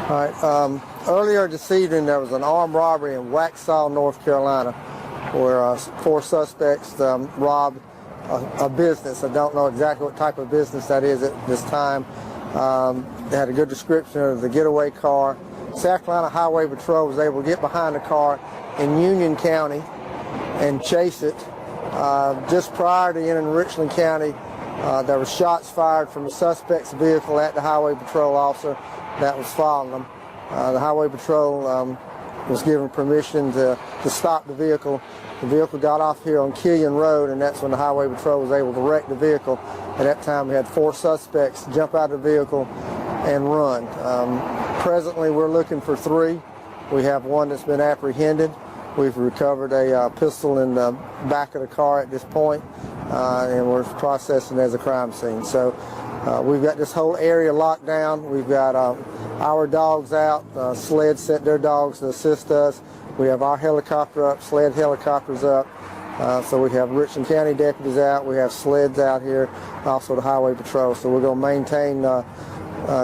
All right. Earlier this evening, there was an armed robbery in Waxhaw, North Carolina, where 4 suspects robbed a business. I don't know exactly what type of business that is at this time. They had a good description of the getaway car. South Carolina Highway Patrol was able to get behind the car in Union County and chase it. Just prior to entering Richland County, there were shots fired from the suspect's vehicle at the Highway Patrol officer that was following them. The Highway Patrol was given permission to stop the vehicle. The vehicle got off here on Killian Road, and that's when the Highway Patrol was able to wreck the vehicle. At that time, we had 4 suspects jump out of the vehicle and run. Presently, we're looking for 3. We have 1 that's been apprehended. We've recovered a pistol in the back of the car at this point, and we're processing as a crime scene. So we've got this whole area locked down. We've got our dogs out. Sleds sent their dogs to assist us. We have our helicopter up, sled helicopters up. So we have Richland County deputies out. We have sleds out here, also the Highway Patrol. So we're going to maintain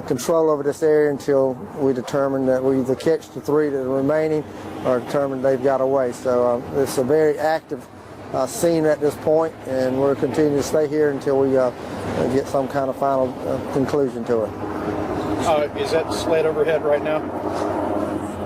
control over this area until we determine that we either catch the 3 that are remaining or determine they've got away. So it's a very active scene at this point, and we're continuing to stay here until we get some kind of final conclusion to it. Is that sled overhead right now?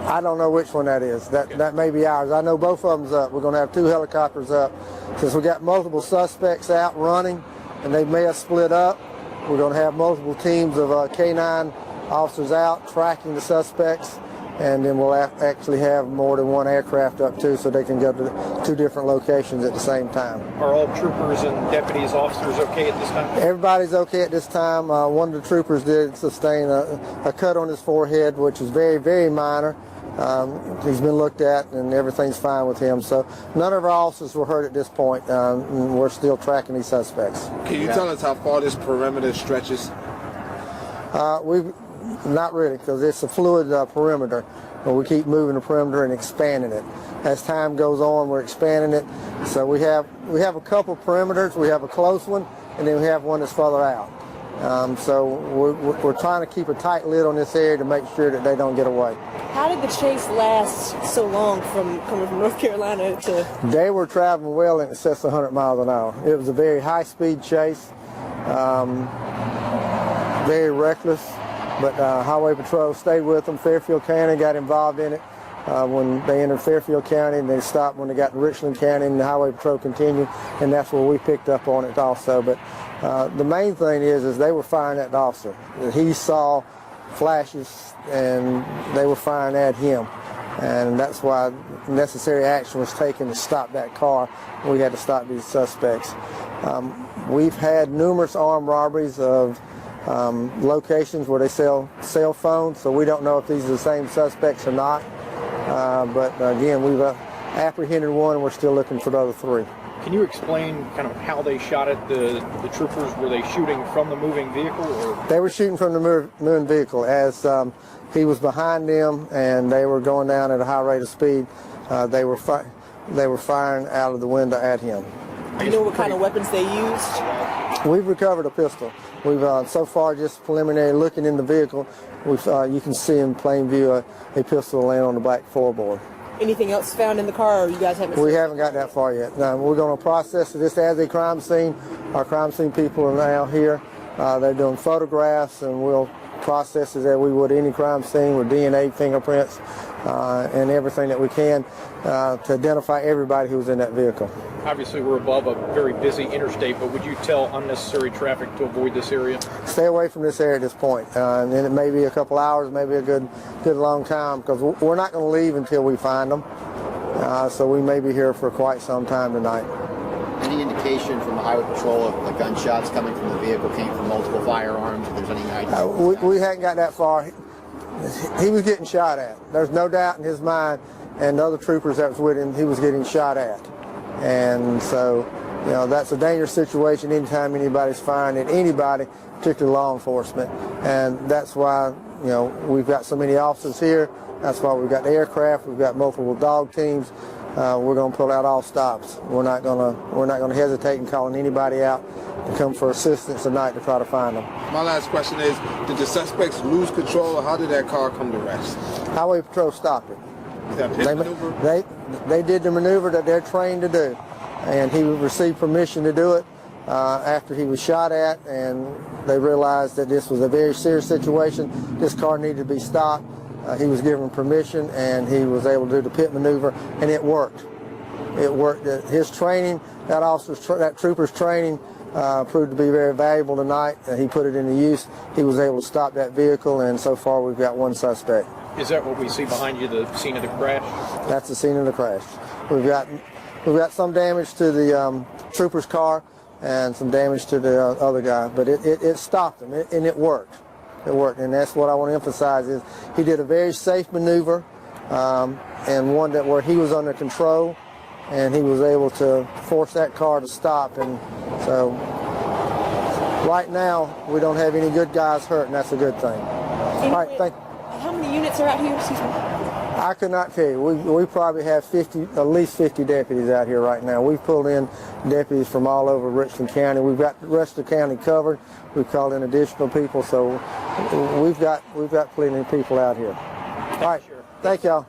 I don't know which one that is. That may be ours. I know both of them's up. We're going to have 2 helicopters up. Since we got multiple suspects out running, and they may have split up, we're going to have multiple teams of K9 officers out tracking the suspects, and then we'll actually have more than 1 aircraft up too, so they can go to 2 different locations at the same time. Are all troopers and deputies, officers okay at this time? Everybody's okay at this time. One of the troopers did sustain a cut on his forehead, which is very, very minor. He's been looked at, and everything's fine with him. So none of our officers were hurt at this point. We're still tracking these suspects. Can you tell us how far this perimeter stretches? Not really, because it's a fluid perimeter. But we keep moving the perimeter and expanding it. As time goes on, we're expanding it. So we have a couple perimeters. We have a close one, and then we have one that's further out. So we're trying to keep a tight lid on this area to make sure that they don't get away. How did the chase last so long from coming from North Carolina to... They were traveling well in excess of 100 miles an hour. It was a very high-speed chase, very reckless, but Highway Patrol stayed with them. Fairfield County got involved in it when they entered Fairfield County, and they stopped when they got to Richland County, and the Highway Patrol continued, and that's where we picked up on it also. But the main thing is they were firing at the officer. He saw flashes, and they were firing at him, and that's why necessary action was taken to stop that car. We had to stop these suspects. We've had numerous armed robberies of locations where they sell cell phones, so we don't know if these are the same suspects or not. But again, we've apprehended 1, and we're still looking for the other 3. Can you explain kind of how they shot at the troopers? Were they shooting from the moving vehicle? Or? They were shooting from the moving vehicle as he was behind them, and they were going down at a high rate of speed. They were firing out of the window at him. Do you know what kind of weapons they used? We've recovered a pistol. We've so far just preliminary looking in the vehicle. You can see in plain view a pistol laying on the back floorboard. Anything else found in the car, or you guys haven't? We haven't got that far yet. No, we're going to process this as a crime scene. Our crime scene people are now here. They're doing photographs, and we'll process it as we would any crime scene with DNA, fingerprints, and everything that we can to identify everybody who was in that vehicle. Obviously, we're above a very busy interstate, but would you tell unnecessary traffic to avoid this area? Stay away from this area at this point. And then it may be a couple hours, maybe a good long time, because we're not going to leave until we find them. So we may be here for quite some time tonight. Any indication from the Highway Patrol of the gunshots coming from the vehicle came from multiple firearms? If there's any idea? We hadn't got that far. He was getting shot at. There's no doubt in his mind, and the other troopers that was with him, he was getting shot at. And so, that's a dangerous situation anytime anybody's firing at anybody, particularly law enforcement. And that's why, we've got so many officers here. That's why we've got the aircraft. We've got multiple dog teams. we're going to pull out all stops. We're not going to hesitate in calling anybody out to come for assistance tonight to try to find them. My last question is, did the suspects lose control, or how did that car come to rest? Highway Patrol stopped it. Is that pit maneuver? They did the maneuver that they're trained to do, and he received permission to do it after he was shot at, and they realized that this was a very serious situation. This car needed to be stopped. He was given permission, and he was able to do the pit maneuver, and it worked. It worked. His training, that trooper's training, proved to be very valuable tonight. He put it into use. He was able to stop that vehicle, and so far we've got one suspect. Is that what we see behind you, the scene of the crash? That's the scene of the crash. We've got some damage to the trooper's car and some damage to the other guy, but it stopped him, and it worked. It worked, and that's what I want to emphasize is he did a very safe maneuver, and one where he was under control, and he was able to force that car to stop. And so right now we don't have any good guys hurt, and that's a good thing. All right, how many units are out here? Excuse me. I could not tell you. We probably have at least 50 deputies out here right now. We've pulled in deputies from all over Richland County. We've got the rest of the county covered. We've called in additional people, so we've got plenty of people out here. All right, thank y'all.